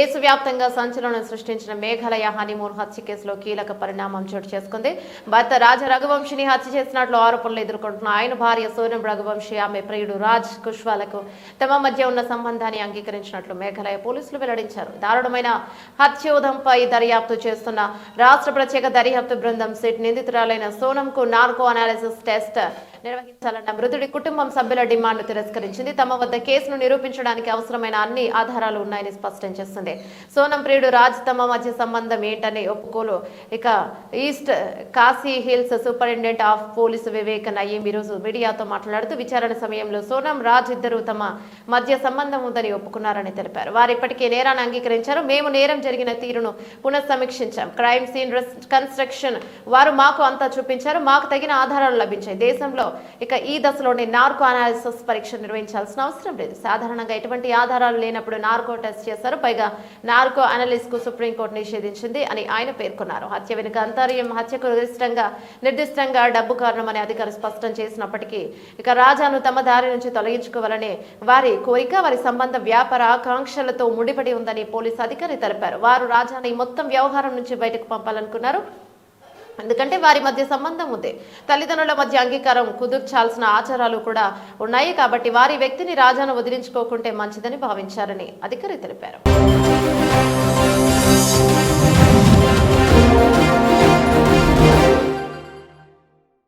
దేశవ్యాప్తంగా సంచలనం సృష్టించిన మేఘాలయ హనీమూన్ హత్య కేసులో కీలక పరిణామం చోటు చేసుకుంది. భర్త రాజ రఘువంశిని హత్య చేసినట్లు ఆరోపణలు ఎదుర్కొంటున్న ఆయన భార్య సోనం రఘువంశి ఆమె ప్రియుడు రాజ్ కుష్వాలకు తమ మధ్య ఉన్న సంబంధాన్ని అంగీకరించినట్లు మేఘాలయ పోలీసులు వెల్లడించారు. దారుణమైన హత్యోదంపై దర్యాప్తు చేస్తున్న రాష్ట్ర ప్రత్యేక దర్యాప్తు బృందం సిట్ నిందితురాలైన సోనంకు నార్కో అనాలిసిస్ టెస్ట్ నిర్వహించాలన్న మృతుడి కుటుంబం సభ్యుల డిమాండ్ను తిరస్కరించింది. తమ వద్ద కేసును నిరూపించడానికి అవసరమైన అన్ని ఆధారాలు ఉన్నాయని స్పష్టం చేస్తుంది. సోనం ప్రియుడు రాజ్ తమ మధ్య సంబంధం ఏంటని ఒప్పుకోలు. ఇక East Khasi Hills superintendent of police Vivek Nayeem ఈరోజు మీడియాతో మాట్లాడుతూ విచారణ సమయంలో సోనం రాజ్ ఇద్దరు తమ మధ్య సంబంధం ఉందని ఒప్పుకున్నారని తెలిపారు. వారు ఇప్పటికే నేరాన్ని అంగీకరించారు. మేము నేరం జరిగిన తీరును పునఃసమీక్షించాం. క్రైమ్ సీన్ కన్స్ట్రక్షన్ వారు మాకు అంతా చూపించారు. మాకు తగిన ఆధారాలు లభించాయి. దేశంలో ఇక ఈ దశలోనే నార్కో అనాలిసిస్ పరీక్ష నిర్వహించాల్సిన అవసరం లేదు. సాధారణంగా ఎటువంటి ఆధారాలు లేనప్పుడు నార్కో టెస్ట్ చేశారు. పైగా నార్కో అనాలిసిస్ కు సుప్రీంకోర్టు నిషేధించింది అని ఆయన పేర్కొన్నారు. హత్య వెనుక అంతర్యం హత్యకు నిర్దిష్టంగా డబ్బు కారణమని అధికారులు స్పష్టం చేసినప్పటికీ ఇక రాజాను తమ దారి నుంచి తొలగించుకోవాలనే వారి కోరిక వారి సంబంధ వ్యాపార ఆకాంక్షలతో ముడిపడి ఉందని పోలీసు అధికారి తెలిపారు. వారు రాజాని మొత్తం వ్యవహారం నుంచి బయటకు పంపాలనుకున్నారు. ఎందుకంటే వారి మధ్య సంబంధం ఉంది. తల్లిదండ్రుల మధ్య అంగీకారం కుదుర్చాల్సిన ఆచారాలు కూడా ఉన్నాయి. కాబట్టి వారి వ్యక్తిని రాజాను వదిలించుకోకుంటే మంచిదని భావించారని అధికారి తెలిపారు.